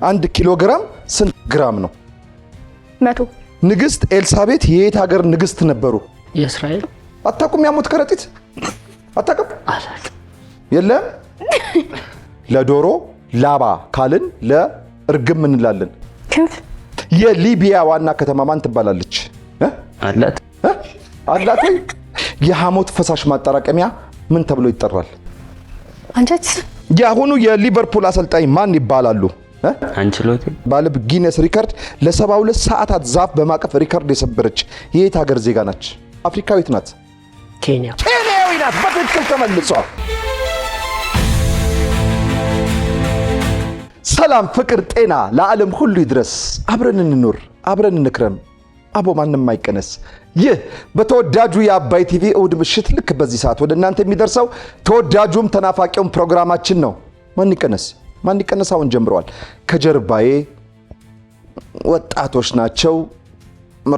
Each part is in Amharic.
1 ኪሎ ግራም ስንት ግራም ነው? 100 ንግስት ኤልሳቤት የየት ሀገር ንግስት ነበሩ? የእስራኤል። አታውቁም? ያሞት ከረጢት አታውቁም? አላውቅም። የለም። ለዶሮ ላባ ካልን ለእርግብ ምን እንላለን? ክንፍ። የሊቢያ ዋና ከተማ ማን ትባላለች? አላት አላት ወይ? የሐሞት ፈሳሽ ማጠራቀሚያ ምን ተብሎ ይጠራል? አንጀት። የአሁኑ የሊቨርፑል አሰልጣኝ ማን ይባላሉ? አንቸሎቲ። ባለብ ጊነስ ሪከርድ ለ72 ሰዓታት ዛፍ በማቀፍ ሪከርድ የሰበረች የየት ሀገር ዜጋ ናች? አፍሪካዊት ናት። ኬንያ። ኬንያዊ ናት። በትክክል ተመልሷል። ሰላም፣ ፍቅር፣ ጤና ለዓለም ሁሉ ይድረስ። አብረን እንኑር፣ አብረን እንክረም። አቦ ማንም አይቀነስ። ይህ በተወዳጁ የአባይ ቲቪ እሁድ ምሽት ልክ በዚህ ሰዓት ወደ እናንተ የሚደርሰው ተወዳጁም ተናፋቂውም ፕሮግራማችን ነው። ማን ይቀነስ? ማን ይቀነስ? አሁን ጀምረዋል። ከጀርባዬ ወጣቶች ናቸው።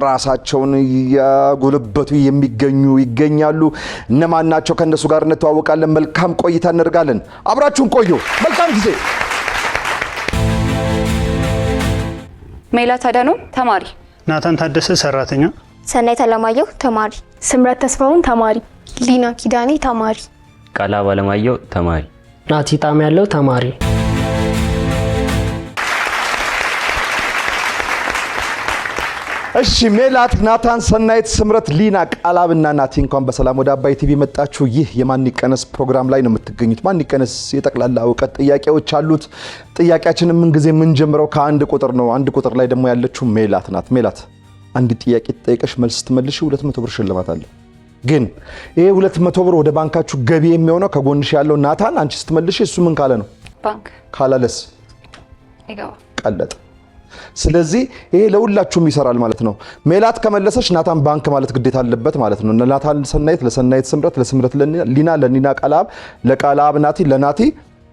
ራሳቸውን ያጎለበቱ የሚገኙ ይገኛሉ። እነማን ናቸው? ከነሱ ጋር እንተዋወቃለን። መልካም ቆይታ እናደርጋለን። አብራችሁን ቆዩ። መልካም ጊዜ። ሜላት አዳኖም ተማሪ፣ ናታን ታደሰ ሰራተኛ፣ ሰናይት አለማየሁ ተማሪ፣ ስምረት ተስፋውን ተማሪ፣ ሊና ኪዳኔ ተማሪ፣ ቃላብ አለማየሁ ተማሪ፣ ናቲ ጣም ያለው ተማሪ። እሺ ሜላት፣ ናታን፣ ሰናይት፣ ስምረት፣ ሊና፣ ቃላብና ናቲ እንኳን በሰላም ወደ አባይ ቲቪ መጣችሁ። ይህ የማን ይቀነስ ፕሮግራም ላይ ነው የምትገኙት። ማን ይቀነስ የጠቅላላ እውቀት ጥያቄዎች አሉት። ጥያቄያችንን ምን ጊዜ የምንጀምረው ከአንድ ቁጥር ነው። አንድ ቁጥር ላይ ደግሞ ያለችው ሜላት ናት። ሜላት አንድ ጥያቄ ተጠይቀሽ መልስ ስትመልሺ 200 ብር ሽልማት አለ። ግን ይሄ 200 ብር ወደ ባንካችሁ ገቢ የሚሆነው ከጎንሽ ያለው ናታን አንቺ ስትመልሺ እሱ ምን ካለ ነው? ባንክ ካላለስ ይገባ ቀለጠ። ስለዚህ ይሄ ለሁላችሁም ይሰራል ማለት ነው። ሜላት ከመለሰች ናታን ባንክ ማለት ግዴታ አለበት ማለት ነው። ናታን ሰናይት፣ ለሰናይት ስምረት፣ ለስምረት ሊና፣ ለሊና ቃላብ፣ ለቃላብ ናቲ፣ ለናቲ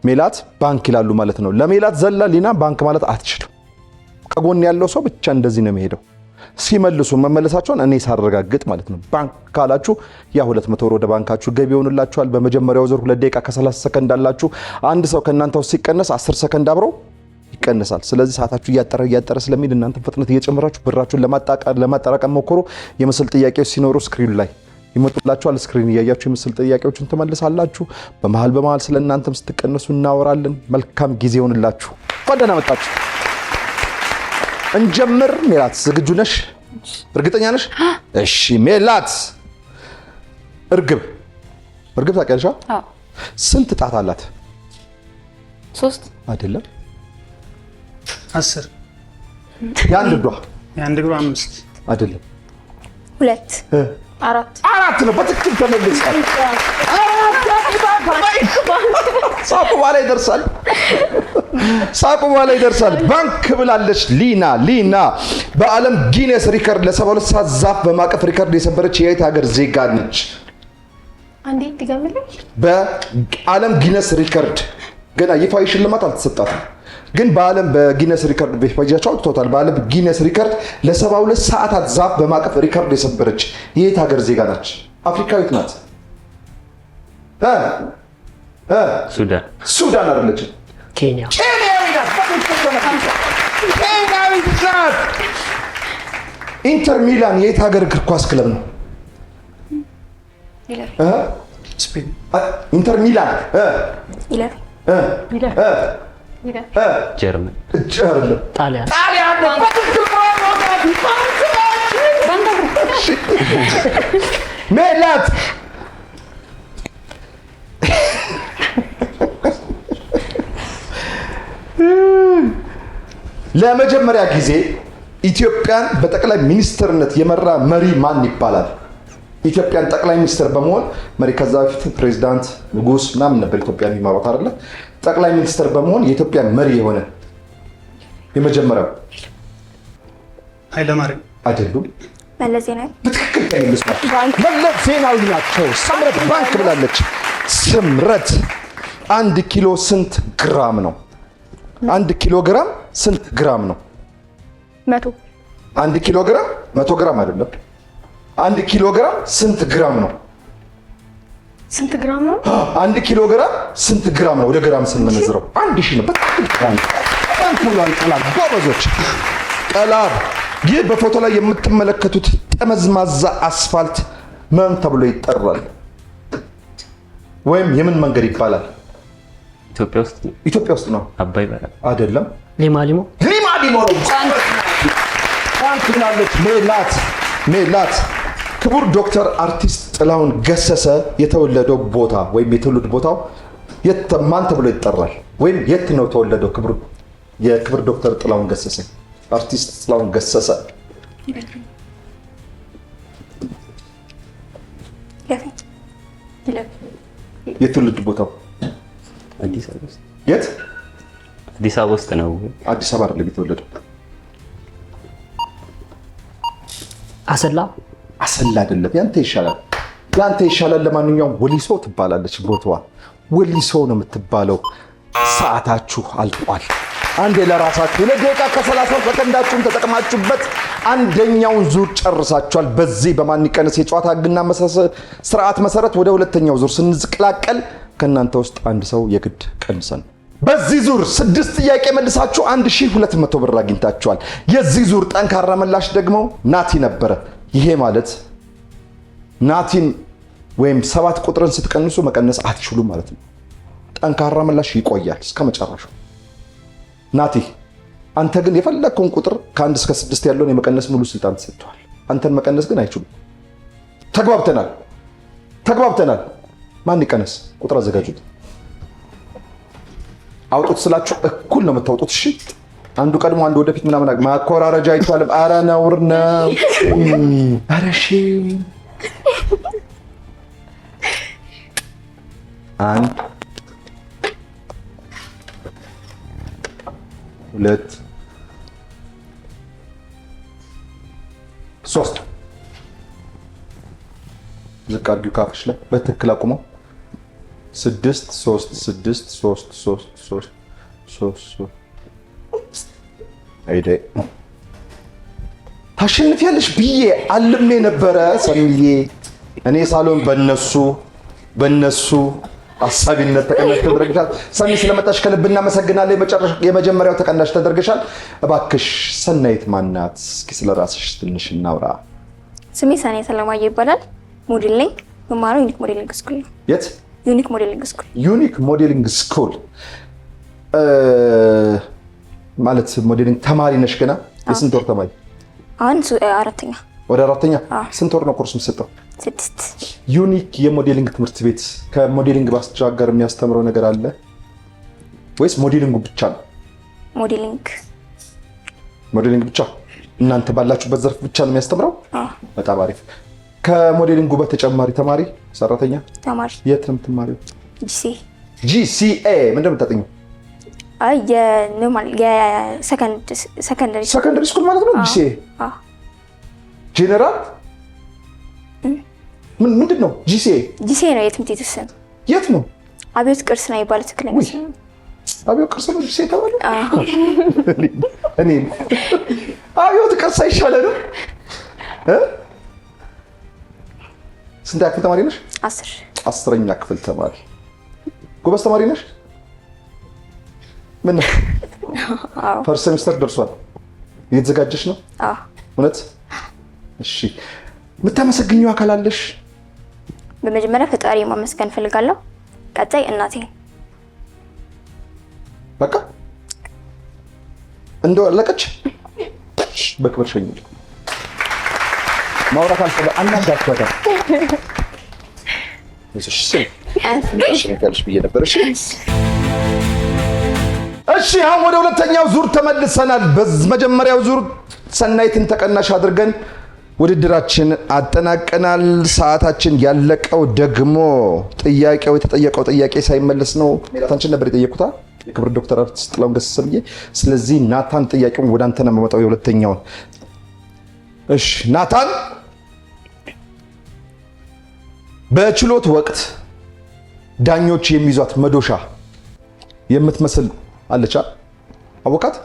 ሜላት ባንክ ይላሉ ማለት ነው። ለሜላት ዘላ ሊና ባንክ ማለት አትችልም። ከጎን ያለው ሰው ብቻ እንደዚህ ነው የሚሄደው። ሲመልሱ መመለሳቸውን እኔ ሳረጋግጥ ማለት ነው። ባንክ ካላችሁ ያ 200 ብር ወደ ባንካችሁ ገቢ ይሆንላችኋል። በመጀመሪያው ዙር 2 ደቂቃ ከ30 ሰከንድ አላችሁ። አንድ ሰው ከእናንተ ውስጥ ሲቀነስ 10 ሰከንድ አብሮ ይቀነሳል። ስለዚህ ሰዓታችሁ እያጠረ ስለሚል እናንተ ፍጥነት እየጨመራችሁ ብራችሁን ለማጠራቀም ሞክሩ። የምስል ጥያቄዎች ሲኖሩ ስክሪን ላይ ይመጡላችኋል። ስክሪን እያያችሁ የምስል ጥያቄዎችን ትመልሳላችሁ። በመሃል ስለእናንተም ስትቀነሱ እናወራለን። መልካም ጊዜ ይሆንላችሁ። ፈደና መጣችሁ። እንጀምር። ሜላት ዝግጁ ነሽ? እርግጠኛ ነሽ? እሺ ሜላት፣ እርግብ ታውቂያለሽ? አዎ። ስንት ጣት አላት? 3 አይደለም 10 የአንድ እግሯ 5 አይደለም 2 4 ነው። በትክክል ተመልሷል። ሳቁ በኋላ ይደርሳል። ባንክ ብላለች ሊና። በዓለም ጊነስ ሪከርድ ለ72 ሰዓት ዛፍ በማቀፍ ሪከርድ የሰበረች የየት ሀገር ዜጋ ነች? አንዴ ትገምልኝ። በዓለም ጊነስ ሪከርድ ገና ይፋዊ ሽልማት አልተሰጣትም፣ ግን በዓለም በጊነስ ሪከርድ በፔጃቸው አውጥቶታል። በዓለም ጊነስ ሪከርድ ለ72 ሰዓታት ዛፍ በማቀፍ ሪከርድ የሰበረች የየት ሀገር ዜጋ ናች? አፍሪካዊት ናት። ሱዳን አይደለችም። ኬንያ። ኬንያዊ ናት። ኢንተር ሚላን የየት ሀገር እግር ኳስ ክለብ ነው? ስፔን። ኢንተር ሚላን ጀርመን። ጣሊያን። ሜላት ለመጀመሪያ ጊዜ ኢትዮጵያን በጠቅላይ ሚኒስትርነት የመራ መሪ ማን ይባላል? ኢትዮጵያን ጠቅላይ ሚኒስትር በመሆን መሪ፣ ከዛ በፊት ፕሬዝዳንት፣ ንጉስ ምናምን ነበር ኢትዮጵያ የሚመሩት አይደለ? ጠቅላይ ሚኒስትር በመሆን የኢትዮጵያ መሪ የሆነ የመጀመሪያው ኃይለማርያም አይደሉም? መለስ ዜናዊ። በትክክል ተመልሷል። መለስ ዜናዊ ናቸው። ስምረት ባንክ ብላለች። ስምረት 1 ኪሎ ስንት ግራም ነው? 1 ኪሎ ግራም ስንት ግራም ነው? 100 1 ኪሎ ግራም 100 ግራም አይደለም። 1 ኪሎ ግራም ስንት ግራም ነው? ስንት ግራም ነው? 1 ኪሎ ግራም ስንት ግራም ነው? ወደ ግራም ስንመነዝረው 1000 ነው። በትክክል ባንክ ብሏል ቀላብ። ጎበዞች። ቀላብ ይህ በፎቶ ላይ የምትመለከቱት ጠመዝማዛ አስፋልት ምን ተብሎ ይጠራል? ወይም የምን መንገድ ይባላል? ኢትዮጵያ ውስጥ ነው። አባይ በራ አይደለም። ሊማሊሞ ነው። ባንክ ብላለች ሜላት። ክቡር ዶክተር አርቲስት ጥላሁን ገሰሰ የተወለደው ቦታ ወይም የትውልድ ቦታው ማን ተብሎ ይጠራል? ወይም የት ነው ተወለደው? የክቡር ዶክተር ጥላሁን ገሰሰ አርቲስት ጥላሁን ገሰሰ የትውልድ ቦታው አዲስ አበባ ውስጥ። የት? አዲስ አበባ ውስጥ ነው። አዲስ አበባ አይደለም የተወለደው። አሰላ አይደለም። ያንተ ይሻላል። ለማንኛውም ወሊሶ ትባላለች ቦታዋ። ወሊሶ ነው የምትባለው። ሰዓታችሁ አልቋል። አንዴ ለራሳችሁ ለደቂቃ ከ30 ሰከንዳችሁን ተጠቅማችሁበት አንደኛውን ዙር ጨርሳችኋል። በዚህ በማን ይቀነስ የጨዋታ ህግና ስርዓት መሰረት ወደ ሁለተኛው ዙር ስንዝቅላቀል ከእናንተ ውስጥ አንድ ሰው የግድ ቀንሰን በዚህ ዙር 6 ጥያቄ መልሳችሁ 1200 ብር አግኝታችኋል። የዚህ ዙር ጠንካራ ምላሽ ደግሞ ናቲ ነበረ። ይሄ ማለት ናቲን ወይም 7 ቁጥርን ስትቀንሱ መቀነስ አትችሉም ማለት ነው። ጠንካራ ምላሽ ይቆያል እስከ መጨረሻው። ናቲ አንተ ግን የፈለግከውን ቁጥር ከ1 እስከ 6 ያለውን የመቀነስ ሙሉ ስልጣን ተሰጥቷል። አንተን መቀነስ ግን አይችሉም። ተግባብተናል። ማን ይቀነስ? ቁጥር አዘጋጁት። አውጡት ስላችሁ እኩል ነው የምታውጡት። እሺ፣ አንዱ ቀድሞ አንዱ ወደፊት ምናምን ማኮራረጃ አይቻልም። ኧረ ነውር ነው። ኧረ እሺ፣ 1 2 3 ዝቅ አድርጊው ካፍሽ ላይ በትክክል አቁመው። 6 3 6 3 3 3 3 አይዴ ታሸንፊያለሽ ብዬ አልሜ ነበረ ሰሚዬ። እኔ ሳሎን በነሱ አሳቢነት ተቀናሽ ተደርገሻል። ሰሚ ስለመጣሽ ከልብ እናመሰግናለን። የመጀመሪያው ተቀናሽ ተደርገሻል። እባክሽ ሰናይት ማናት? እስኪ ስለራስሽ ትንሽ እናውራ። ስሜ ሰናይት አለማየሁ ይባላል። ሞዴል ነኝ። መማረው ዩኒክ ሞዴሊንግ ስኩል ነው። የት? ዩኒክ ሞዴሊንግ ስኩል። ዩኒክ ሞዴሊንግ ስኩል ማለት ሞዴሊንግ ተማሪ ነሽ ገና? የስንት ወር ተማሪ? አሁን 4ኛ። ወደ 4ኛ። ስንት ወር ነው ኮርስ የምትሰጠው? 6። ዩኒክ የሞዴሊንግ ትምህርት ቤት ከሞዴሊንግ ባስቻገር የሚያስተምረው ነገር አለ ወይስ ሞዴሊንጉ ብቻ ነው? ሞዴሊንግ ብቻ። እናንተ ባላችሁበት ዘርፍ ብቻ ነው የሚያስተምረው? በጣም አሪፍ። ከሞዴሊንጉ በተጨማሪ ተማሪ ሰራተኛ? ተማሪ። የት ነው የምትማሪው? GCA። ምንድን ነው የምታጠኚው? አይ የኖርማል የሰከንደሪ ስኩል ማለት ነው። GCA ጄኔራል ምንድን ነው? GCA ነው የትምህርት ቤቱ ስም። የት ነው? አብዮት ቅርስ ነው የሚባለው ትክክለኛ ስም። አብዮት ቅርስ ነው GCA ተባለ? እኔ አብዮት ቅርስ አይሻለንም? ስንተኛ ክፍል ተማሪ ነሽ? 10ኛ ክፍል ተማሪ። ጎበዝ ተማሪ ነሽ? ምን ነው? ፈርስት ሴሚስተር ደርሷል። እየተዘጋጀሽ ነው? እውነት? እሺ። የምታመሰግኘው አካል አለሽ? በመጀመሪያ ፈጣሪ ማመስገን ፈልጋለሁ። ቀጣይ እናቴ። በቃ እንደው አለቀች። በክብር ሸኙልኝ። ማውራት አልፈለ አናዳችኋታ። እሺ አሁን ወደ ሁለተኛው ዙር ተመልሰናል። በመጀመሪያው ዙር ሰናይትን ተቀናሽ አድርገን ውድድራችን አጠናቀናል። ሰዓታችን ያለቀው ደግሞ የተጠየቀው ጥያቄ ሳይመለስ ነው። ሜላታችን ነበር የጠየቁታ የክብር ዶክተር አርቲስት ጥላሁን ገሰሰ ብዬ። ስለዚህ ናታን ጥያቄውን ወደ አንተ ነው የማመጣው የሁለተኛውን። እሺ ናታን፣ በችሎት ወቅት ዳኞች የሚይዟት መዶሻ የምትመስል አለቻ? አወቃት?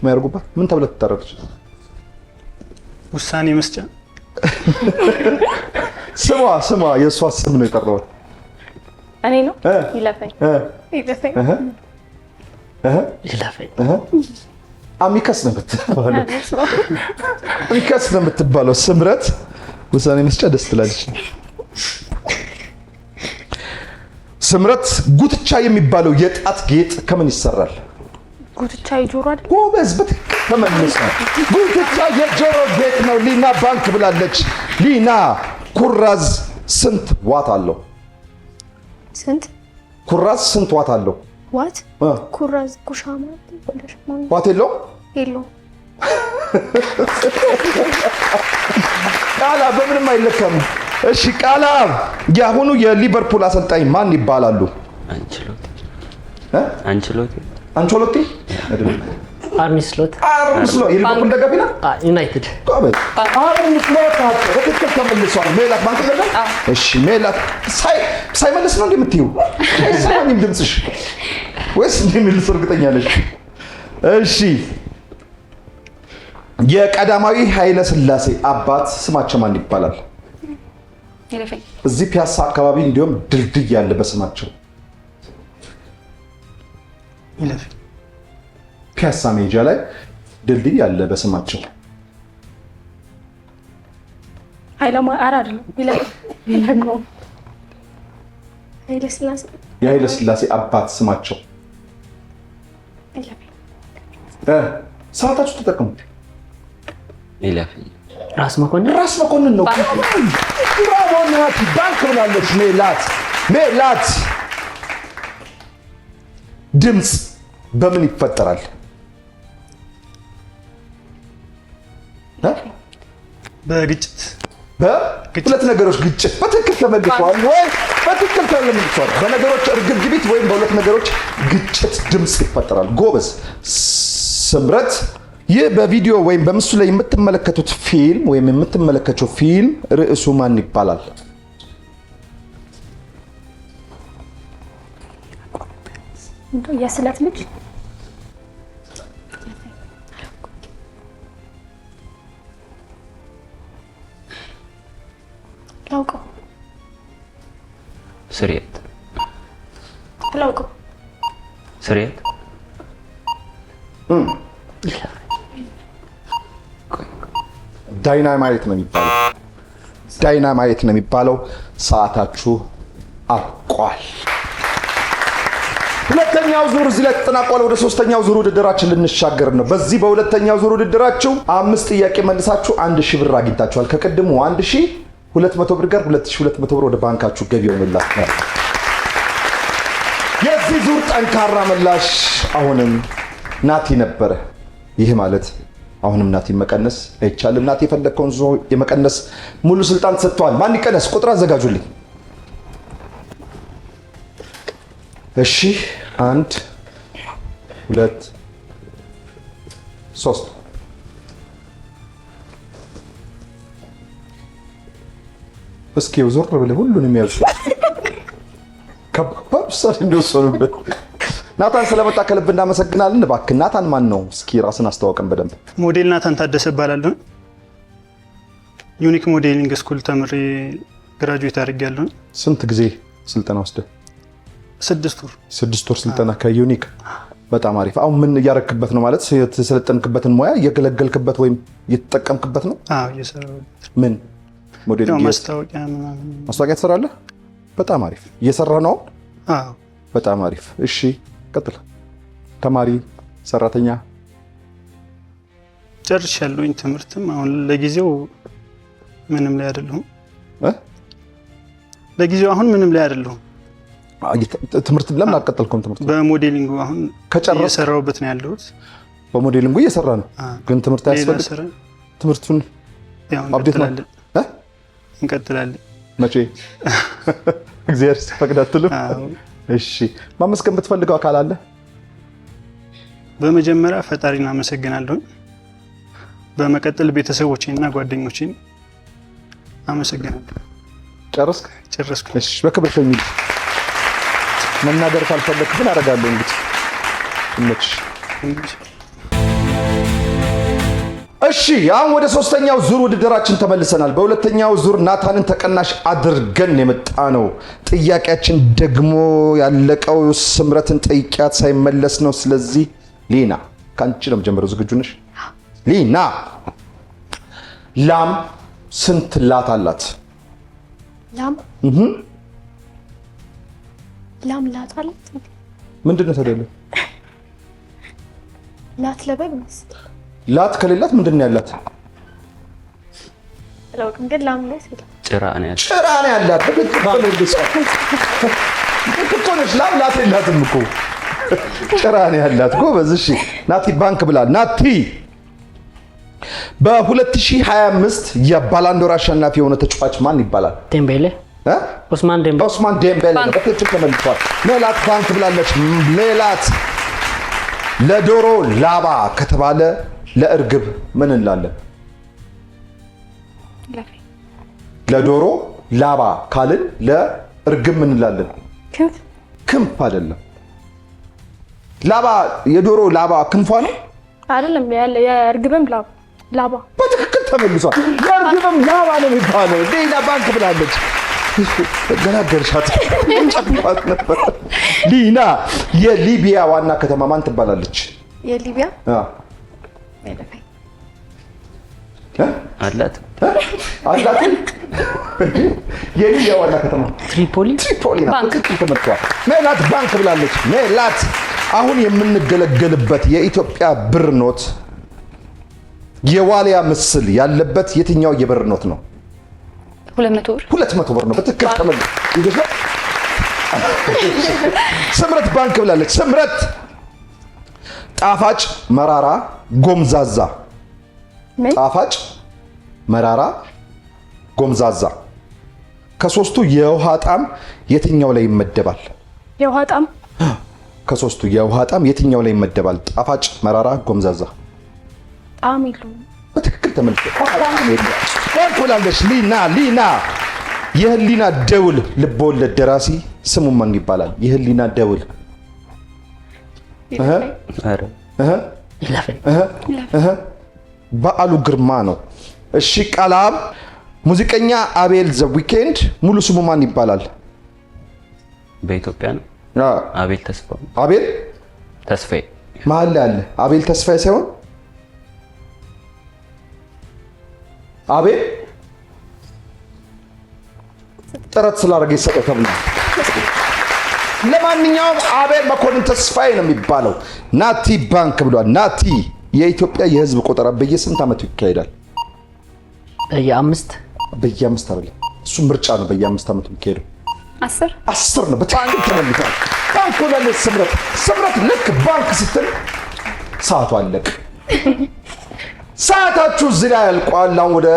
ማያርጉባት ምን ተብለ ትጠራለች? ውሳኔ መስጫ። ስሟ የእሷ ስም ነው የጠራሁት። እኔ ነው ይለፈኝ ይለፈኝ አሚከስ ነው የምትባለው። አሚከስ ነው የምትባለው ስምረት ውሳኔ መስጫ ደስ ትላለች። ስምረት ጉትቻ የሚባለው የጣት ጌጥ ከምን ይሰራል? ጉትቻ የጆሮ አይደል? ጎበዝ በትክክል ተመልሷል። ጉትቻ የጆሮ ጌጥ ነው። ሊና ባንክ ብላለች። ሊና ኩራዝ ስንት ዋት አለው? ስንት ኩራዝ ስንት ዋት አለው? ዋት ኩራዝ ኩሻ ማለት ዋት የለውም? የለውም። ቃላብ በምንም አይለካም። እሺ ቃላብ የአሁኑ የሊቨርፑል አሰልጣኝ ማን ይባላሉ? አንቸሎቲ አርኒ ስሎት የሊቨርፑል ደጋፊ ነው። ዩናይትድ አርኒ ስሎት በትክክል ተመልሷል። ሜላት ባንክ ገባ። እሺ ሜላት ሳይመልስ ነው እንደምትይው አይሰማኝም ድምፅሽ ወይስ እንደሚልስ እርግጠኛ ነሽ? እሺ የቀዳማዊ ኃይለ ሥላሴ አባት ስማቸው ማን ይባላል? ይለፈኝ። እዚህ ፒያሳ አካባቢ እንዲሁም ድልድይ ያለ በስማቸው ይለፈኝ። ፒያሳ ሜጃ ላይ ድልድይ ያለ በስማቸው ኃይለማ አይደለም። ይለፈኝ። ኃይለ ሥላሴ የኃይለ ሥላሴ አባት ስማቸው ይለፈኝ። ሰዓታችሁ ተጠቀሙ። ይለፈኝ። ራስ መኮንን ነው። ብራቮ ናቲ ባንክ ብላለች። ሜላት ድምፅ በምን ይፈጠራል? በግጭት በሁለት ነገሮች ግጭት በትክክል ተመልሷል ወይ? በትክክል ተመልሷል። በነገሮች እርግብግቢት ወይም በሁለት ነገሮች ግጭት ድምፅ ይፈጠራል። ጎበዝ ስምረት። ይህ በቪዲዮ ወይም በምስሉ ላይ የምትመለከቱት ፊልም ወይም የምትመለከተው ፊልም ርዕሱ ማን ይባላል? የስለት ልጅ ላውቀው ስርየት ላውቀው ስርየት ዳይናማይት ነው የሚባለው። ዳይናማይት ነው የሚባለው። ሰዓታችሁ አልቋል። ሁለተኛው ዙር እዚህ ላይ ተጠናቋል። ወደ ሶስተኛው ዙር ውድድራችን ልንሻገር ነው። በዚህ በሁለተኛው ዙር ውድድራችሁ 5 ጥያቄ መልሳችሁ 1000 ብር አግኝታችኋል። ከቅድሙ 1200 ብር ጋር 2200 ብር ወደ ባንካችሁ ገቢ ሆነላችኋል። የዚህ ዙር ጠንካራ ምላሽ አሁንም ናቲ ነበረ። ይህ ማለት አሁንም ናቲ መቀነስ አይቻልም። ናቲ የፈለከውን ዞ የመቀነስ ሙሉ ስልጣን ተሰጥቷል። ማን ይቀነስ? ቁጥር አዘጋጁልኝ። እሺ 1 2 3 እስኪ ዞር ብለህ ሁሉንም ያዙ። ከባድ ውሳኔ እንደወሰኑበት። ናታን ስለመጣ ከልብ እናመሰግናለን። እባክህ ናታን ማን ነው? እስኪ ራስን አስተዋውቀን በደንብ። ሞዴል ናታን ታደሰ እባላለሁ። ዩኒክ ሞዴሊንግ ስኩል ተምሬ ግራጁዌት አድርጌያለሁ። ስንት ጊዜ ስልጠና ወስደህ? 6 ወር። 6 ወር ስልጠና ከዩኒክ። በጣም አሪፍ። አሁን ምን እያረክበት ነው ማለት? የሰለጠንክበትን ሙያ እየገለገልክበት ወይም እየተጠቀምክበት ነው? አዎ እየሰራሁበት። ምን ሞዴሊንግ? ማስታወቂያ ምናምን። ማስታወቂያ ትሰራለህ? በጣም አሪፍ። እየሰራህ ነው? አዎ በጣም አሪፍ። እሺ ቀጥል። ተማሪ ሰራተኛ? ጨርሻለሁኝ ትምህርትም። አሁን ለጊዜው ምንም ላይ አይደለሁም። ለጊዜው አሁን ምንም ላይ አይደለሁም። ትምህርት ለምን አልቀጠልኩም? ትምህርት በሞዴሊንጉ አሁን ከጨረስክ እየሰራሁበት ነው ያለሁት። በሞዴሊንጉ እየሰራ ነው፣ ግን ትምህርት አያስፈልግም። ትምህርቱን አፕዴት ነው እንቀጥላለን። መቼ እግዚአብሔር ሲፈቅድ አትልም? እሺ ማመስገን የምትፈልገው አካል አለ? በመጀመሪያ ፈጣሪን አመሰግናለሁ። በመቀጠል ቤተሰቦቼና ጓደኞቼን አመሰግናለሁ። ጨረስክ? ጨረስኩ። እሺ በክብር ሸኝ። መናገር ካልፈለክ ግን አደርጋለሁ። እንግዲህ እሺ አሁን ወደ ሶስተኛው ዙር ውድድራችን ተመልሰናል። በሁለተኛው ዙር ናታንን ተቀናሽ አድርገን የመጣ ነው። ጥያቄያችን ደግሞ ያለቀው ስምረትን ጠይቂያት ሳይመለስ ነው። ስለዚህ ሊና ካንቺ ነው የምጀምረው። ዝግጁ ነሽ? ሊና ላም ስንት ላት አላት? ላም ላት አላት? ምንድን ነው ታዲያ? ላት ለበግ መስል ላት ከሌላት ምንድን ነው ያላት? አላውቅም፣ ግን ላም ነው ሲል ጭራ ነው ያላት። ጭራ ነው ያላት። ትክክል። ላም ላት የላትም እኮ ጭራ ነው ያላት። ጎበዝ። እሺ ናቲ ባንክ ብላል። ናቲ በ2025 የባላንዶር አሸናፊ የሆነ ተጫዋች ማን ይባላል? ዴምቤሌ ኦስማን ዴምቤሌ በትክክል ተመልሷል። ሜላት ባንክ ብላለች። ሜላት ለዶሮ ላባ ከተባለ ለእርግብ ምን እንላለን? ለዶሮ ላባ ካልን ለእርግብ ምን እንላለን? ክንፍ አይደለም። ላባ የዶሮ ላባ ክንፏ ነው አይደለም። የእርግብም ላባ በትክክል ተመልሷል። የእርግብም ላባ ነው የሚባለው። ሌላ ባንክ ብላለች። ገናገርሻት ጨፍቋት ነበር። ሊና የሊቢያ ዋና ከተማ ማን ትባላለች? የሊቢያ አላት አላት። የሊቢያ ዋና ከተማ ትሪፖሊ ናት። ትክክል ተመልሷል። ሜላት ባንክ ብላለች። ሜላት አሁን የምንገለገልበት የኢትዮጵያ ብር ኖት የዋሊያ ምስል ያለበት የትኛው የብር ኖት ነው? 200 ብር 200 ብር ነው። በትክክል ተመልሷል። ስምረት ባንክ ብላለች። ስምረት ጣፋጭ፣ መራራ፣ ጎምዛዛ። ጣፋጭ፣ መራራ፣ ጎምዛዛ ከሶስቱ የውሃ ጣም የትኛው ላይ ይመደባል? የውሃ ጣም ከሶስቱ የውሃ ጣም የትኛው ላይ ይመደባል? ጣፋጭ፣ መራራ፣ ጎምዛዛ። ጣም የለውም። በትክክል ተመልሷል ብላለች። ሊና የህሊና ደውል ልቦለድ ደራሲ ስሙ ማን ይባላል? የህሊና ደውል በዓሉ ግርማ ነው። እሺ ቃላም ሙዚቀኛ አቤል ዘ ዊኬንድ ሙሉ ስሙ ማን ይባላል? በኢትዮጵያ ነው። አቤል ተስፋዬ። አቤል ተስፋዬ መሀል ላይ አለ። አቤል ተስፋዬ ሳይሆን አቤል ጥረት ስላደረገ ይሰጠው ተብሎ። ለማንኛውም አቤል መኮንን ተስፋዬ ነው የሚባለው። ናቲ ባንክ ብሏል። ናቲ የኢትዮጵያ የህዝብ ቆጠራ በየስንት ዓመቱ ይካሄዳል? በየአምስት አይደለም፣ እሱ ምርጫ ነው። በየአምስት ዓመቱ የሚካሄደው 10 ነው። በትክክል ተመልሷል። ባንክ ብላለች ስምረት። ስምረት ልክ ባንክ ስትል ሰዓቱ አለቀ። ሰዓታችሁ እዚህ ላይ ያልቋል። አሁን ወደ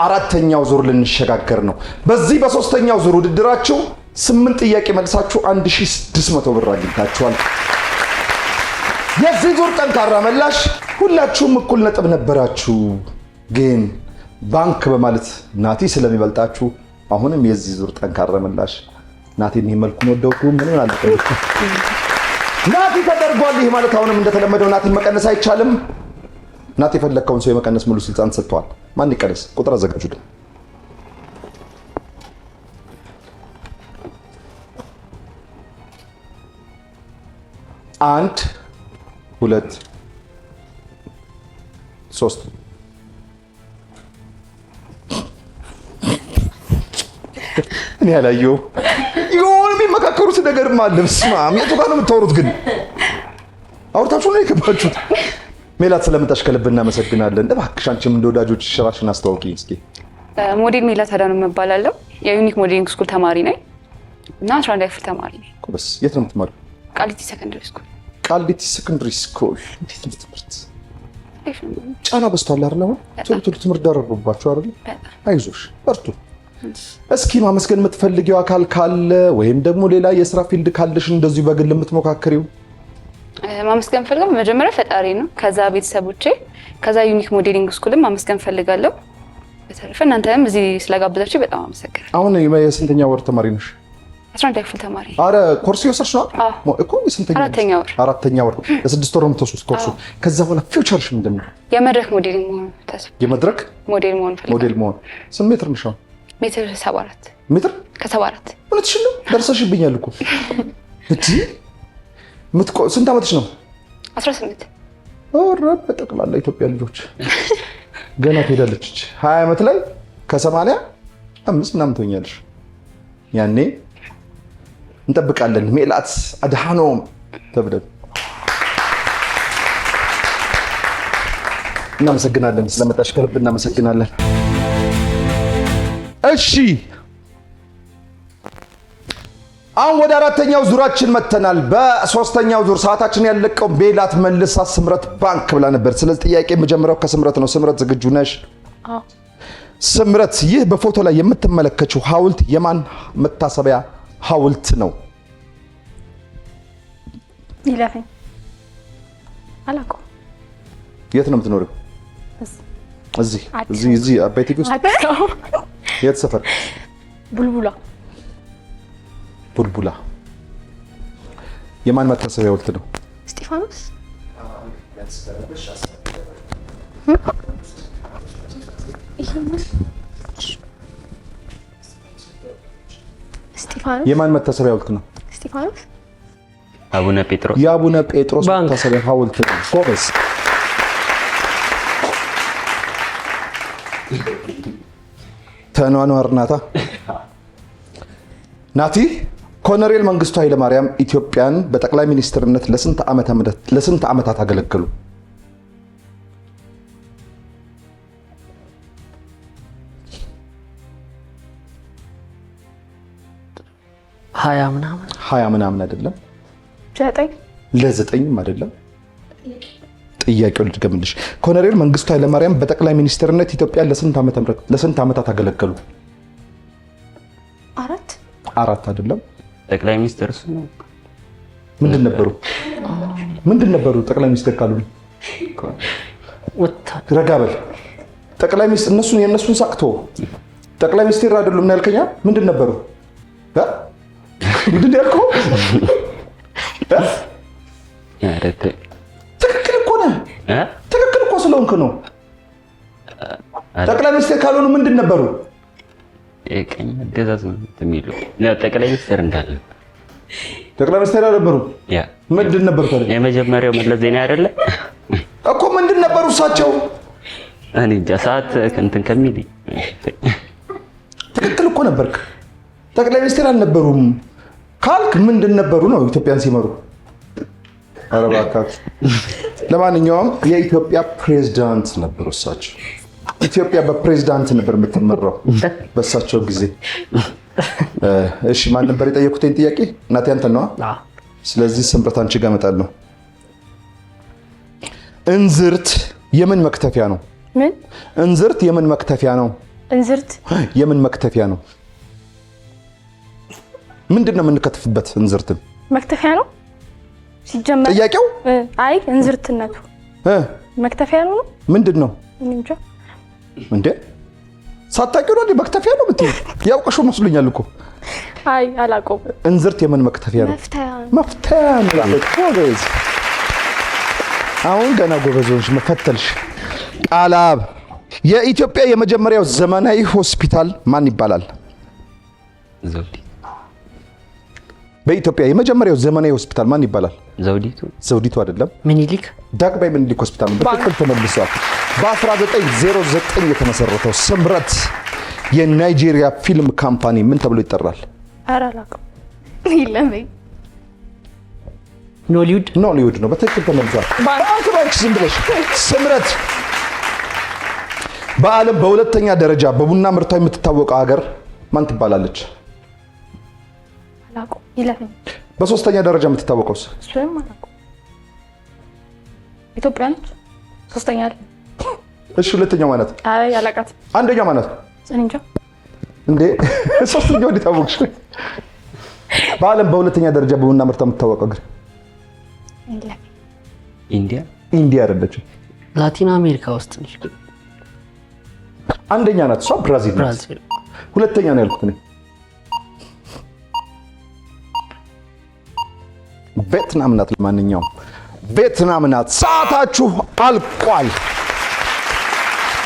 አራተኛው ዙር ልንሸጋገር ነው። በዚህ በሶስተኛው ዙር ውድድራችሁ 8 ጥያቄ መልሳችሁ 1600 ብር አግኝታችኋል። የዚህ ዙር ጠንካራ መላሽ ሁላችሁም እኩል ነጥብ ነበራችሁ፣ ግን ባንክ በማለት ናቲ ስለሚበልጣችሁ አሁንም የዚህ ዙር ጠንካራ መላሽ ናቲን ይሄ መልኩን ወደውኩ ምን አለ ናቲ ተደርጓል። ይሄ ማለት አሁንም እንደተለመደው ናቲን መቀነስ አይቻልም። ናቲ የፈለከውን ሰው የመቀነስ ሙሉ ስልጣን ሰጥቷል። ማን ይቀነስ? ቁጥር አዘጋጁልኝ። አንድ 2 3 እኔ ያላየው የሆነ የሚመካከሩት ነገርም አለ። በስመ አብ የቱ ጋር ነው የምታወሩት? ግን አውርታችሁ ነው የገባችሁት? ሜላት ስለመጣሽ ከልብ እናመሰግናለን። እባክሽ አንቺም እንደ ወዳጆችሽ ራስሽን አስተዋውቂኝ እስኪ። ሞዴል ሜላት አዳነ እባላለሁ። የዩኒክ ሞዴሊንግ ስኩል ተማሪ ነኝ እና 11 ክፍል ተማሪ ነኝ። ኮበስ የት ነው የምትማሪው? ቃሊቲ ሰከንደሪ ስኩል። ቃሊቲ ሰከንደሪ ስኩል። እንዴት ነው ትምህርት? ጫና በዝቷል አይደል? አሁን ቶሎ ትምህርት ደረሩባችሁ አይደል? አይዞሽ በርቱ። እስኪ ማመስገን የምትፈልጊው አካል ካለ ወይም ደግሞ ሌላ የስራ ፊልድ ካለሽ እንደዚሁ በግል የምትሞካከሪው? ማመስገን ፈልገው መጀመሪያ ፈጣሪ ነው፣ ከዛ ቤተሰቦቼ፣ ከዛ ዩኒክ ሞዴሊንግ ስኩልም ማመስገን ፈልጋለሁ። በተረፈ እናንተም እዚህ ስለጋበዛችሁ በጣም አመሰግናለሁ። አሁን የስንተኛ ወር ተማሪ ነሽ? 11 ክፍል ተማሪ። አረ ኮርስ ይወስድሽ ነው እኮ ስንተኛ? አራተኛ ወር ለስድስት ወር የምትወስዱት ኮርሱ። ከዛ በኋላ ፊውቸርሽ ምንድን ነው? የመድረክ ሞዴሊንግ መሆን ተስፋ። የመድረክ ሞዴል መሆን ፈልጋለሁ። ሞዴል መሆን። ስንት ሜትር ነሽ? ሜትር 74 ሜትር ከ74 እውነትሽን ነው? ደርሰሽብኛል እኮ እቲ ስንት ዓመትሽ ነው? 18 ኦረ በጠቅላላ ኢትዮጵያ ልጆች ገና ትሄዳለች 20 ዓመት ላይ ከ85 ምናምን ትሆኛለሽ። ያኔ እንጠብቃለን። ሜላት አድሃኖም ተብለን እናመሰግናለን። ስለመጣሽ ከልብ እናመሰግናለን። እሺ አሁን ወደ አራተኛው ዙራችን መተናል። በሶስተኛው ዙር ሰዓታችን ያለቀው ሜላት መልሳ ስምረት ባንክ ብላ ነበር። ስለዚህ ጥያቄ የምጀምረው ከስምረት ነው። ስምረት ዝግጁ ነሽ? አዎ። ስምረት ይህ በፎቶ ላይ የምትመለከችው ሐውልት የማን መታሰቢያ ሐውልት ነው? ይለፈኝ አላውቀውም። የት ነው የምትኖሪው? እዚህ አባይቴ ውስጥ የት ሰፈር? ቡልቡላ። የማን መታሰቢያ ሐውልት ነው? እስጢፋኖስ። የማን መታሰቢያ ሐውልት ነው? እስጢፋኖስ። አቡነ ጴጥሮስ። የአቡነ ጴጥሮስ መታሰቢያ ሐውልት ነው። ጎበዝ። ተኗኗር ናታ ናቲ። ኮሎኔል መንግስቱ ኃይለማርያም ኢትዮጵያን በጠቅላይ ሚኒስትርነት ለስንት ዓመታት አገለገሉ? ሀያ ምናምን አይደለም። 9 ለ9ም አይደለም። ጥያቄው ልድገምልሽ። ኮሎኔል መንግስቱ ኃይለማርያም በጠቅላይ ሚኒስትርነት ኢትዮጵያን ለስንት ዓመታት አገለገሉ? 4 አይደለም። ጠቅላይ ሚኒስትር እሱ ነው። ምንድን ነበሩ? ጠቅላይ ሚኒስትር ካሉ ረጋ በል። ጠቅላይ ሚኒስትር የእነሱን ሳቅቶ ጠቅላይ ሚኒስትር አይደሉም ነው ያልከኛ? ምንድን ነበሩ? ምንድን ያልከው? ትክክል እኮ ነህ። ትክክል እኮ ስለሆንክ ነው። ጠቅላይ ሚኒስትር ካልሆኑ ምንድን ነበሩ? ቀኝ አገዛዝ ነው የሚለው። ጠቅላይ ሚኒስትር እንዳለ ጠቅላይ ሚኒስትር ነበሩ። ያ ምንድን ነበሩ ታዲያ? የመጀመሪያው መለስ ዜናዊ አይደለ እኮ። ምንድን ነበሩ እሳቸው? እኔ እንጃ። ሰዓት እንትን ከሚል ትክክል እኮ ነበርክ። ጠቅላይ ሚኒስትር አልነበሩም ካልክ ምንድን ነበሩ ነው ኢትዮጵያን ሲመሩ? ኧረ እባክህ። ለማንኛውም የኢትዮጵያ ፕሬዝዳንት ነበሩ እሳቸው። ኢትዮጵያ በፕሬዝዳንት ነበር የምትመራው በእሳቸው ጊዜ። እሺ ማን ነበር የጠየቁት ጥያቄ? እናቴ አንተን ነዋ። ስለዚህ ስምረት አንቺ ጋር እመጣለሁ። እንዝርት የምን መክተፊያ ነው? ምን? እንዝርት የምን መክተፊያ ነው? እንዝርት የምን መክተፊያ ነው? ምንድን ነው የምንከትፍበት? እንዝርትን መክተፊያ ነው ሲጀመር ጥያቄው። አይ እንዝርትነቱ መክተፊያ ነው። ምንድን ነው እንጃ እንዴ? ሳታውቂው ነው እንዴ መክተፊያ ነው የምትይው? ያውቀሽው መስሎኛል እኮ። አይ አላውቀውም። እንዝርት የምን መክተፊያ ነው? መፍተያ ነው። ጎበዝ። አሁን ገና ጎበዞች መፈተልሽ። ቃላብ የኢትዮጵያ የመጀመሪያው ዘመናዊ ሆስፒታል ማን ይባላል? ዘውዲቱ። በኢትዮጵያ የመጀመሪያው ዘመናዊ ሆስፒታል ማን ይባላል? ዘውዲቱ አይደለም። ምኒልክ። ዳግማዊ ምኒልክ ሆስፒታል ነው። በትክክል ተመልሷል። በ1909 የተመሰረተው ስምረት የናይጄሪያ ፊልም ካምፓኒ ምን ተብሎ ይጠራል? ኧረ አላውቅም። ይለመኝ ኖሊውድ ነው። በትክክል ተመልሷል። ባንክ ዝም ብለሽ ስምረት በዓለም በሁለተኛ ደረጃ በቡና ምርቷ የምትታወቀው ሀገር ማን ትባላለች? አላውቅም። ይለፈኝ። በሶስተኛ ደረጃ የምትታወቀው እሱንም አላውቅም። ኢትዮጵያ ነች። ሶስተኛ አይደል? እሺ ሁለተኛው ማለት? አይ አላውቃትም። አንደኛው ማለት? እንጃ እንዴ ሶስተኛው እንዴት አወቅሽ? በዓለም በሁለተኛ ደረጃ በቡና ምርቷ የምትታወቀው ሀገር ኢንዲያ አይደለችም። ላቲን አሜሪካ ውስጥ ነች። አንደኛ ናት እሷ ብራዚል ናት። ሁለተኛ ነው ያልኩት እኔ። ቬትናም ናት። ለማንኛውም ቬትናም ናት። ሰዓታችሁ አልቋል።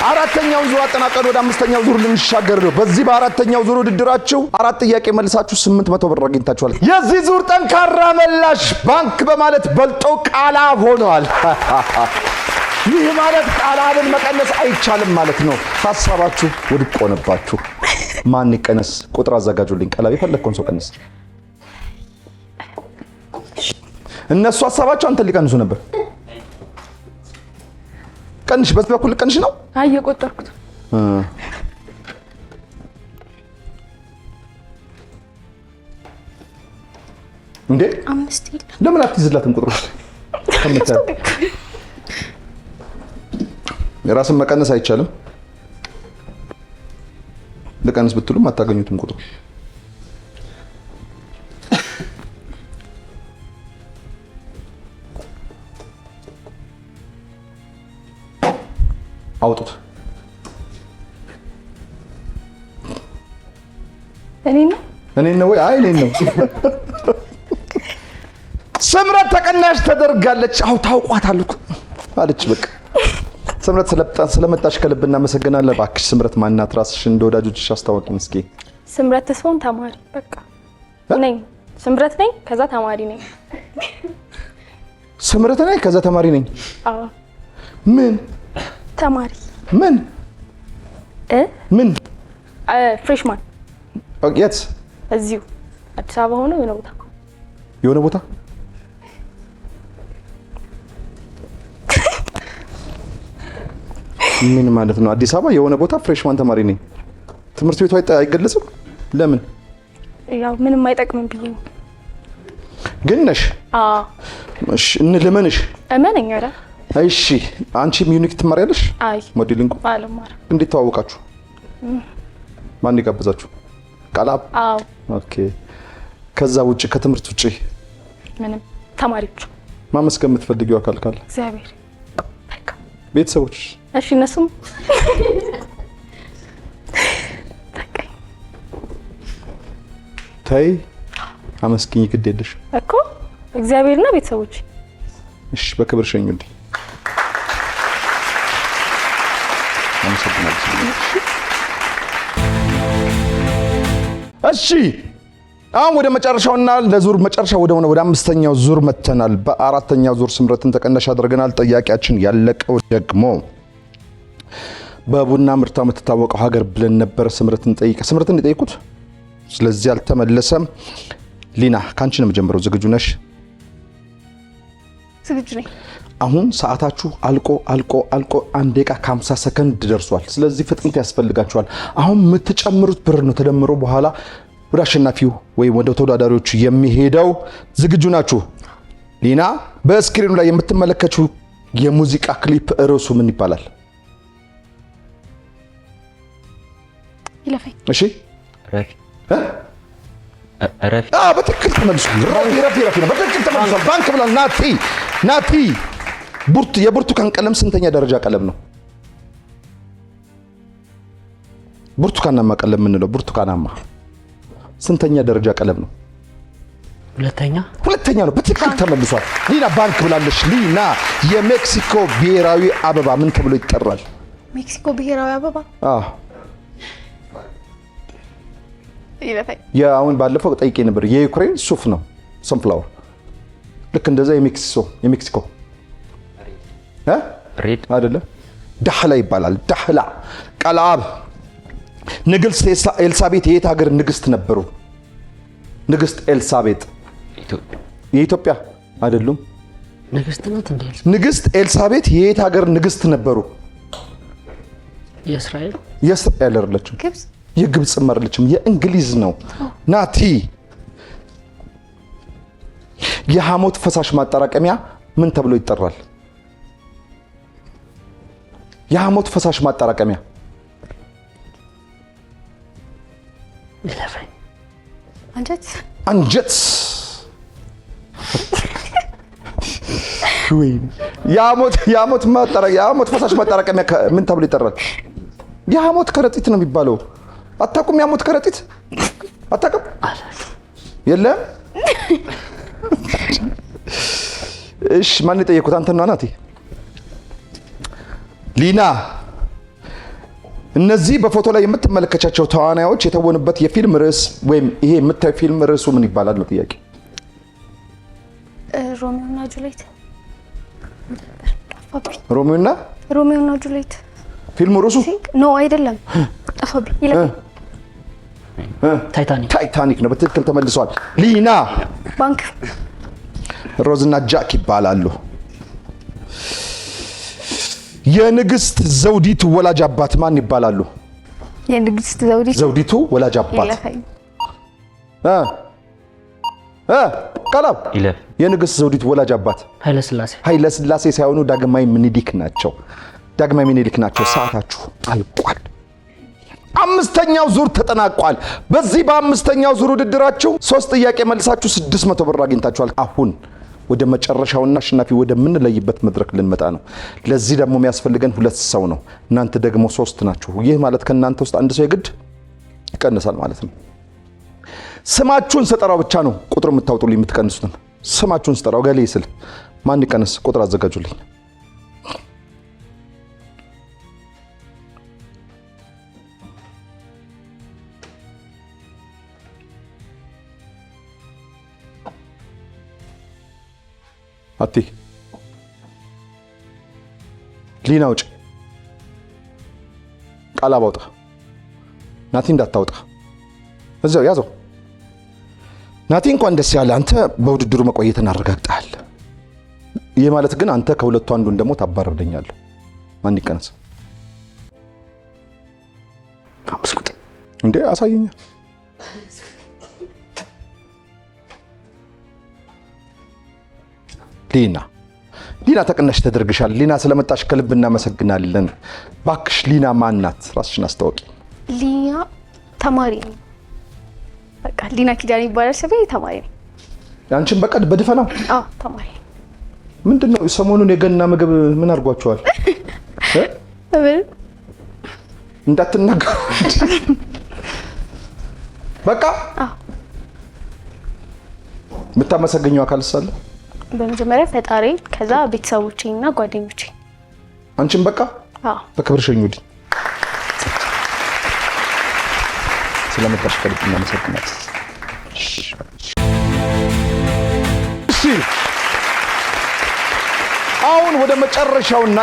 አራተኛውን ዙር አጠናቀን ወደ አምስተኛው ዙር ልንሻገር ነው። በዚህ በአራተኛው ዙር ውድድራችሁ 4 ጥያቄ መልሳችሁ 800 ብር አግኝታችኋል። የዚህ ዙር ጠንካራ መላሽ ባንክ በማለት በልጦ ቃላብ ሆነዋል። ይህ ማለት ቃላብን መቀነስ አይቻልም ማለት ነው። ሐሳባችሁ ውድቅ ሆነባችሁ። ማን ይቀነስ? ቁጥር አዘጋጁልኝ። ቃላብ የፈለግከውን ሰው ቀንስ። እነሱ ሐሳባቸው አንተ ሊቀንሱ ነበር። ቀንሽ። በዚህ በኩል ቀንሽ ነው። አይ የቆጠርኩት እንዴ 5 ይላል። ለምን አትይዝላትም ቁጥሩ? የራስን መቀነስ አይቻልም። ለቀንስ ብትሉም አታገኙትም ቁጥሩ። አውጡት። እኔ ነው ወይ? አይ እኔ ነው። ስምረት ተቀናሽ ተደርጋለች። አው ታውቋታል እኮ አለች። በቃ ስምረት ስለመጣሽ ከልብ እናመሰግናለን። እባክሽ ስምረት ማናት? ራስሽን እንደ ወዳጆችሽ አስታውቂኝ እስኪ። ስምረት ተስፋውን ተማሪ በቃ ነኝ። ስምረት ነኝ፣ ከዛ ተማሪ ነኝ። ስምረት ነኝ፣ ከዛ ተማሪ ነኝ። አዎ ምን ተማሪ ምን ምን ፍሬሽማን የት? እዚሁ አዲስ አበባ ሆኖ የሆነ ቦታ ምን ማለት ነው? አዲስ አበባ የሆነ ቦታ ፍሬሽማን ተማሪ ነኝ። ትምህርት ቤቱ አይገለጽም። ለምን? ያው ምንም አይጠቅምም ብዬ ነው። ግን ነሽ? አዎ። እሺ እንልመንሽ። እመነኝ። ኧረ እሺ አንቺም ዩኒክ ትማሪያለሽ? አይ ሞዴሊንግ አልማርም። እንዴት ተዋወቃችሁ? ማን ይጋብዛችሁ? ቃላብ? አዎ። ኦኬ። ከዛ ውጪ ከትምህርት ውጪ ምንም ተማሪ ብቻ። ማመስገን የምትፈልጊው አካል ካለ? እግዚአብሔር። በቃ ቤተሰቦች? እሺ እነሱም ተይ አመስግኝ፣ ግድ የለሽ እኮ እግዚአብሔርና ቤተሰቦች። እሺ በክብር ሸኙልኝ። እሺ አሁን ወደ መጨረሻውና ለዙር መጨረሻ ወደ አምስተኛው ዙር መተናል። በአራተኛው ዙር ስምረትን ተቀናሽ አድርገናል። ጥያቄያችን ያለቀው ደግሞ በቡና ምርቷ የምትታወቀው ሀገር ብለን ነበር። ስምረትን ጠይቁት። ስለዚህ አልተመለሰም። ሊና ካንቺ ነው የምጀምረው። ዝግጁ ነሽ? ዝግጁ ነኝ። አሁን ሰዓታችሁ አልቆ 1 ደቂቃ ከ50 ሰከንድ ደርሷል። ስለዚህ ፍጥነት ያስፈልጋችኋል። አሁን የምትጨምሩት ብር ነው ተደምሮ በኋላ ወደ አሸናፊው ወይም ወደ ተወዳዳሪዎቹ የሚሄደው። ዝግጁ ናችሁ? ሊና በስክሪኑ ላይ የምትመለከቱት የሙዚቃ ክሊፕ ርዕሱ ምን ይባላል? ይለፈኝ። እሺ ረፊ በትክክል ተመልሷል። ረፊ ነው በትክክል ተመልሷል። ባንክ ብሏል። ናቲ የብርቱካን ቀለም ስንተኛ ደረጃ ቀለም ነው? ብርቱካናማ ቀለም የምንለው ብርቱካናማ ስንተኛ ደረጃ ቀለም ነው? ሁለተኛ ነው። በትክክል ተመልሷል። ሊና ባንክ ብላለች። ሊና የሜክሲኮ ብሔራዊ አበባ ምን ተብሎ ይጠራል? ሜክሲኮ ብሔራዊ አበባ? አዎ ይለፈኝ። አሁን ባለፈው ጠይቄ ነበር። የዩክሬን ሱፍ ነው ሰንፍላወር። ልክ እንደዛ የሜክሲኮ ሬድ አይደለ? ዳህላ ይባላል። ዳህላ። ቃላብ ንግስት ኤልሳቤጥ የየት ሀገር ንግስት ነበሩ? ንግስት ኤልሳቤጥ የኢትዮጵያ አይደሉም? ንግስት ኤልሳቤጥ የየት ሀገር ንግስት ነበሩ? የእስራኤል አይደለችም። የግብጽም አይደለችም። የእንግሊዝ ነው። ናቲ የሐሞት ፈሳሽ ማጠራቀሚያ ምን ተብሎ ይጠራል? የሐሞት ፈሳሽ ማጠራቀሚያ አንጀት። የሐሞት ፈሳሽ ማጠራቀሚያ ምን ተብሎ ይጠራል? የሐሞት ከረጢት ነው የሚባለው። አታውቁም? የሐሞት ከረጢት አታውቅም? የለም። እሺ ማን የጠየቁት አንተ ነው ናቲ? ሊና እነዚህ በፎቶ ላይ የምትመለከቻቸው ተዋናዮች የተወኑበት የፊልም ርዕስ ወይም ይሄ የምታየው ፊልም ርዕሱ ምን ይባላል ነው ጥያቄ? ሮሚዮና ጁሊየት። ሮሚዮና ጁሊየት ፊልሙ ርዕሱ ኖ አይደለም፣ ጠፋብኝ። ታይታኒክ ነው። በትክክል ተመልሷል። ሊና ባንክ። ሮዝና ጃክ ይባላሉ። የንግስት ዘውዲቱ ወላጅ አባት ማን ይባላሉ? የንግስት ዘውዲቱ ወላጅ አባት ቀላብ የንግስት ዘውዲቱ ወላጅ አባት ኃይለ ሥላሴ ሳይሆኑ ዳግማዊ ምኒልክ ናቸው። ሰዓታችሁ አልቋል። አምስተኛው ዙር ተጠናቋል። በዚህ በአምስተኛው ዙር ውድድራችሁ 3 ጥያቄ መልሳችሁ 600 ብር አግኝታችኋል። አሁን ወደ መጨረሻውና አሸናፊ ወደ ምን ለይበት መድረክ ልንመጣ ነው። ለዚህ ደግሞ የሚያስፈልገን 2 ሰው ነው። እናንተ ደግሞ 3 ናችሁ። ይህ ማለት ከናንተ ውስጥ አንድ ሰው የግድ ይቀንሳል ማለት ነው። ስማችሁን ስጠራው ብቻ ነው ቁጥር የምታወጡልኝ የምትቀንሱትን። ስማችሁን ስጠራው ገሌ ስል ማን ይቀንስ? ቁጥር አዘጋጁልኝ። አቲ ሊና ውጭ፣ ቃላብ አውጣ፣ ናቲ እንዳታውጣ፣ እዛው ያዘው። ናቲ እንኳን ደስ ያለ፣ አንተ በውድድሩ መቆየትን አረጋግጠሃል። ይህ ማለት ግን አንተ ከሁለቱ አንዱን ደግሞ ታባረርልኛለህ። ማን ይቀነስ? 5 ቁጥር እንዴ አሳየኛ። ሊና ተቀናሽ ተደርግሻል። ሊና ስለመጣሽ ከልብ እናመሰግናለን። ባክሽ ሊና ማን ናት? ራስሽን አስተዋውቂ። ሊና ተማሪ ነኝ። በቃ ሊና ኪዳን ይባላል። ስሜ ተማሪ ነኝ። አንቺን በቃ በድፈናው? አዎ ተማሪ። ምንድነው ሰሞኑን የገና ምግብ ምን አድርጓቸዋል? እንዳትናገሩ በቃ። የምታመሰግኘው አካል ሳለ በመጀመሪያ ፈጣሪ፣ ከዛ ቤተሰቦቼና ጓደኞቼ። አንቺን በቃ በክብር ሸኙልኝ። ስለመጣሽ ከልብ እናመሰግናለን። እሺ አሁን ወደ መጨረሻውና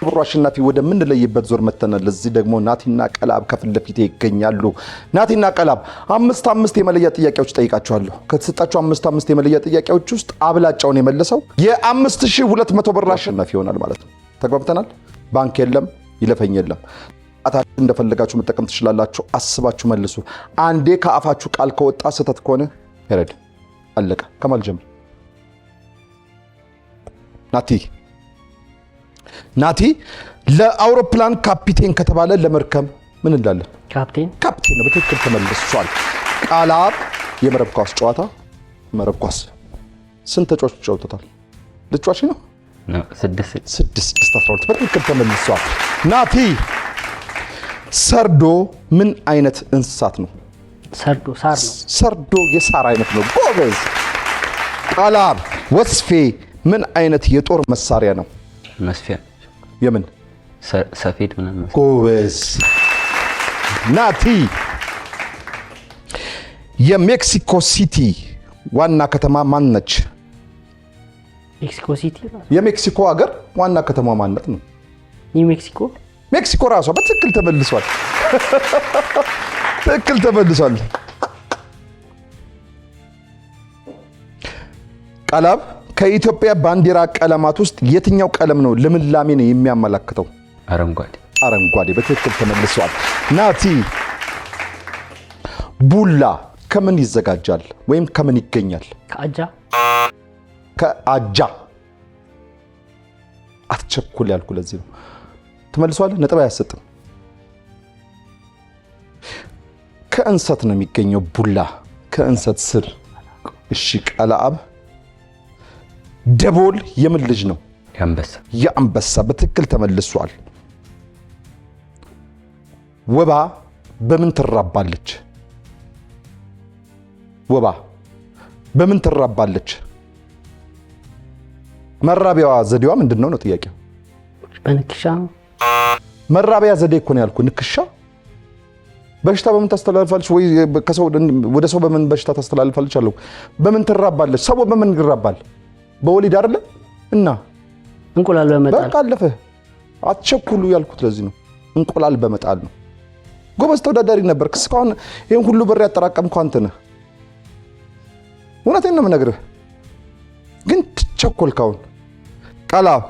ብሩ አሸናፊ ወደ ምን ለይበት ዞር መተናል። ለዚህ ደግሞ ናቲና ቀላብ ከፊት ለፊቴ ይገኛሉ። ናቲና ቀላብ 5 የመለያ ጥያቄዎች ጠይቃችኋለሁ። ከተሰጣችሁ 5 የመለያ ጥያቄዎች ውስጥ አብላጫውን የመለሰው የ5200 ብር አሸናፊ ይሆናል ማለት ነው። ተግባብተናል። ባንክ የለም፣ ይለፈኝ የለም። አታችሁ እንደፈለጋችሁ መጠቀም ትችላላችሁ። አስባችሁ መልሱ። አንዴ ከአፋችሁ ቃል ከወጣ ስህተት ከሆነ ይረድ አለቀ። ከማል ጀምር። ናቲ ለአውሮፕላን ካፒቴን ከተባለ ለመርከብ ምን እንላለን? ካፕቴን ነው። በትክክል ተመልሷል። ቀላብ የመረብ ኳስ ጨዋታ መረብ ኳስ ስንት ተጫዋቾች ይጫወቱታል? ልጫዋች ነው 6 በትክክል ተመልሷል። ናቲ ሰርዶ ምን አይነት እንስሳት ነው? ሰርዶ የሳር አይነት ነው። ጎበዝ። ቀላብ ወስፌ ምን አይነት የጦር መሳሪያ ነው? መስፊያ። የምን ሰፌድ ምናምን። ጎበዝ። ናቲ የሜክሲኮ ሲቲ ዋና ከተማ ማን ነች? ሜክሲኮ ሲቲ የሜክሲኮ ሀገር ዋና ከተማ ማነት ነው? ሜክሲኮ ራሷ። በትክክል ተመልሷል። ትክክል ተመልሷል። ቀላብ ከኢትዮጵያ ባንዲራ ቀለማት ውስጥ የትኛው ቀለም ነው ልምላሜን የሚያመለክተው? አረንጓዴ። በትክክል ተመልሷል። ናቲ ቡላ ከምን ይዘጋጃል ወይም ከምን ይገኛል? ከአጃ። አትቸኩል ያልኩ ለዚህ ነው። ተመልሷል። ነጥብ አያሰጥም። ከእንሰት ነው የሚገኘው ቡላ፣ ከእንሰት ስር። እሺ ቀላብ ደቦል የምን ልጅ ነው? የአንበሳ። በትክክል ተመልሷል። ወባ በምን ትራባለች? ወባ በምን ትራባለች? መራቢያዋ ዘዴዋ ምንድነው ነው ጥያቄው? በንክሻ ነው። መራቢያ ዘዴ እኮ ነው ያልኩህ። ንክሻ በሽታ በምን ታስተላልፋለች? ወይ ከሰው ወደ ሰው በምን በሽታ ታስተላልፋለች አለው። በምን ትራባለች? ሰው በምን ይራባል? በወሊድ አይደለ? እና እንቁላል በመጣል በቃ አለፈ። አትቸኩሉ ያልኩት ለዚህ ነው። እንቁላል በመጣል ነው። ጎበዝ ተወዳዳሪ ነበር። እስካሁን ይሄን ሁሉ ብር ያጠራቀምከው አንተ ነህ። እውነቴን ነው የምነግርህ። ግን ቸኮልካውን። ቃላብ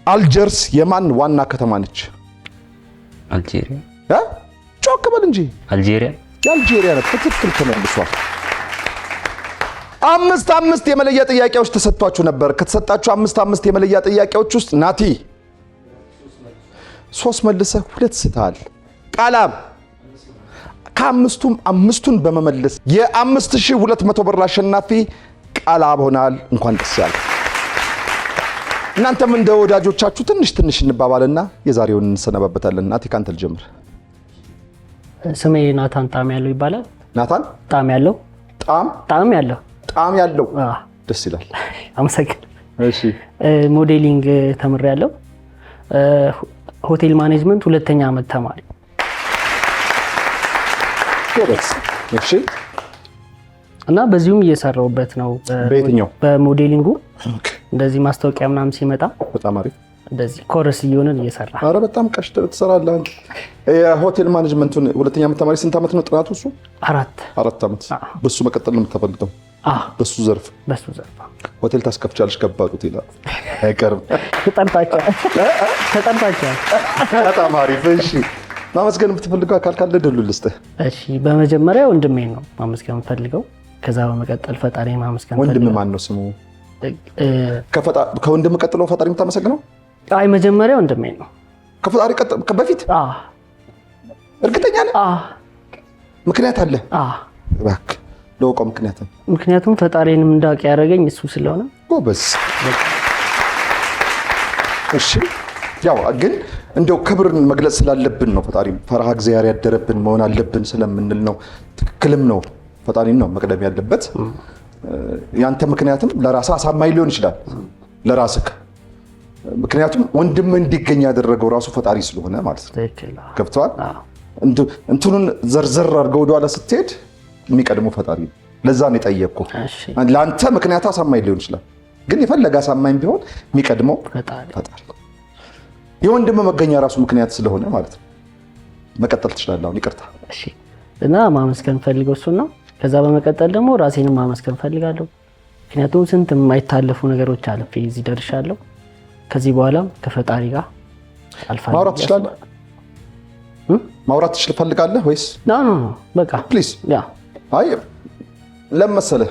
አልጀርስ የማን ዋና ከተማ ነች? አልጄሪያ። ጮክ በል እንጂ። አልጄሪያ የአልጄሪያ ነው። ትክክል ተመልሷል። 5 የመለያ ጥያቄዎች ተሰጥቷችሁ ነበር። ከተሰጣችሁ 5 የመለያ ጥያቄዎች ውስጥ ናቲ 3 መልሰህ 2 ስተሃል። ቃላም ከአምስቱም 5ቱን በመመለስ የ5200 ብር አሸናፊ ቃላብ ሆናል። እንኳን ደስ ያለ። እናንተም እንደ ወዳጆቻችሁ ትንሽ እንባባልና የዛሬውን እንሰነባበታለን። ናቲ ካንተ ልጀምር። ስሜ ናታን ጣም ያለው ይባላል። ናታን ጣም ያለው ጣም ያለው ደስ ይላል። አመሰግን። እሺ ሞዴሊንግ ተምሬያለሁ። ሆቴል ማኔጅመንት 2ኛ ዓመት ተማሪ። እሺ እና በዚሁም እየሰራሁበት ነው። በየትኛው? በሞዴሊንጉ እንደዚህ ማስታወቂያ ምናምን ሲመጣ በጣም አሪፍ እንደዚህ ኮረስ እየሆነን እየሰራ። አረ በጣም ቀሽተ ትሰራለህ አንተ። የሆቴል ማኔጅመንቱን 2ኛ ዓመት ተማሪ ስንት ዓመት ነው ጥናቱ? እሱ 4 ዓመት። በሱ መቀጠል ነው የምትፈልገው? በሱ ዘርፍ ሆቴል ታስከፍቻለሽ? ከባድ ሆቴል አይቀርም። ተጠርታችኋል። በጣም አሪፍ። እሺ ማመስገን የምትፈልገው አካል ካለ ድሉ ልስጥህ። እሺ በመጀመሪያ ወንድሜን ነው ማመስገን የምፈልገው። ከዛ በመቀጠል ፈጣሪን ማመስገን ፈልጋለሁ። ወንድም ማን ነው ስሙ? ከወንድም ቀጥሎ ፈጣሪ የምታመሰግነው? አይ መጀመሪያ ወንድሜን ነው። ከፈጣሪ በፊት? እርግጠኛ ነህ? ምክንያት አለ? እባክህ ለውቀው ምክንያቱም ፈጣሪንም እንዳውቅ ያደረገኝ እሱ ስለሆነ። ጎበዝ። እሺ ያው ግን እንደው ክብርን መግለጽ ስላለብን ነው። ፈጣሪ ፈርሃ እግዚአብሔር ያደረብን መሆን አለብን ስለምንል ነው። ትክክልም ነው። ፈጣሪን ነው መቅደም ያለበት። ያንተ ምክንያቱም ለራስህ አሳማኝ ሊሆን ይችላል ለራስህ። ምክንያቱም ወንድም እንዲገኝ ያደረገው ራሱ ፈጣሪ ስለሆነ ማለት ነው። ገብቷል? እንትኑን ዘርዘር አድርገው ወደኋላ ስትሄድ የሚቀድመው ፈጣሪ ነው። ለዛ ነው የጠየቅኩህ። ለአንተ ምክንያት አሳማኝ ሊሆን ይችላል፣ ግን የፈለገ አሳማኝ ቢሆን የሚቀድመው ፈጣሪ። የወንድም መገኛ ራሱ ምክንያት ስለሆነ ማለት ነው። መቀጠል ትችላለህ አሁን። ይቅርታ። እሺ። እና ማመስገን ፈልገው እሱን ነው። ከዛ በመቀጠል ደግሞ ራሴንም ማመስገን ፈልጋለሁ። ምክንያቱም ስንት የማይታለፉ ነገሮች አልፌ እዚህ ደርሻለሁ። ከዚህ በኋላም ከፈጣሪ ጋር አልፋለሁ። ማውራት ትችላለህ? ማውራት ትፈልጋለህ ወይስ? ኖ በቃ ፕሊዝ። አይ ለመሰለህ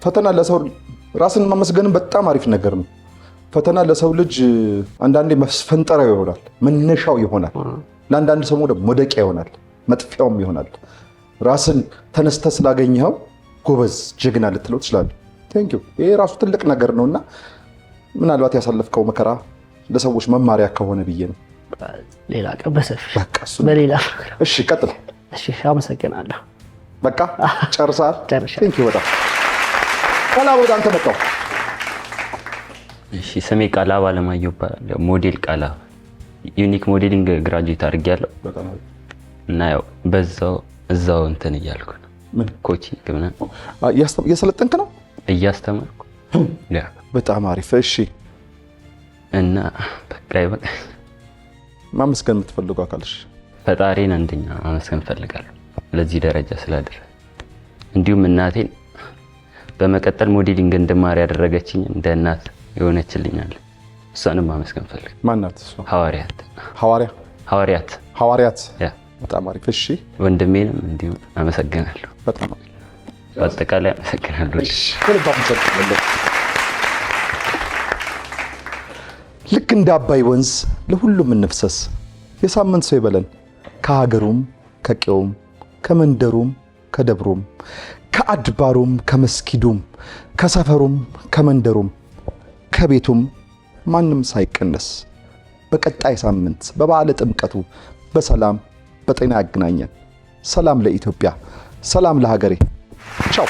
ፈተና ለሰው ራስን ማመስገን በጣም አሪፍ ነገር ነው። ፈተና ለሰው ልጅ አንዳንዴ መስፈንጠሪያው ይሆናል፣ መነሻው ይሆናል። ለአንዳንድ ሰው ደግሞ መውደቂያ ይሆናል፣ መጥፊያውም ይሆናል። ራስን ተነስተህ ስላገኘኸው ጎበዝ ጀግና ልትለው ትችላለህ። ቴንክ ዩ። ይሄ ራሱ ትልቅ ነገር ነውና ምናልባት ያሳለፍከው መከራ ለሰዎች መማሪያ ከሆነ ብዬ ነው። ሌላ ቀን በሰፊ በሌላ። እሺ ቀጥል። እሺ አመሰግናለሁ። በቃ ጨርሰሃል? ጨርሻለሁ። ቴንክ ዩ በጣም። ቃላብ ወደ አንተ መጣሁ። እሺ ስሜ ቃላብ አለማየሁ እባላለሁ። ሞዴል ቃላብ ዩኒክ ሞዴሊንግ ግራጁዌት አድርጌያለሁ እና ያው እዛው እንትን እያልኩ ነው። ምን ኮቺንግ ምናምን እያሰለጠንክ ነው? እያስተማርኩ። በጣም አሪፍ። እሺ እና በቃ ይበቃ። ማመስገን የምትፈልገው አካልሽ? ፈጣሪን አንደኛ ማመስገን እፈልጋለሁ ለዚህ ደረጃ ስላደረሰ፣ እንዲሁም እናቴን በመቀጠል ሞዴሊንግ እንድማር ያደረገችኝ እንደ እናት የሆነችልኛል። እሷንም ማመስገን እፈልጋለሁ። ማናት እሷ? ሐዋርያት። በጣም አሪፍ። እሺ ወንድሜንም እንዲሁም አመሰግናለሁ። በጣም በአጠቃላይ አመሰግናለሁ። ልክ እንደ አባይ ወንዝ ለሁሉም እንፍሰስ፣ የሳምንት ሰው ይበለን። ከሀገሩም ከቄውም ከመንደሩም ከደብሩም ከአድባሩም ከመስጊዱም ከሰፈሩም ከመንደሩም ከቤቱም ማንም ሳይቀነስ በቀጣይ ሳምንት በበዓለ ጥምቀቱ በሰላም በጤና ያገናኘን። ሰላም ለኢትዮጵያ፣ ሰላም ለሀገሬ። ቻው።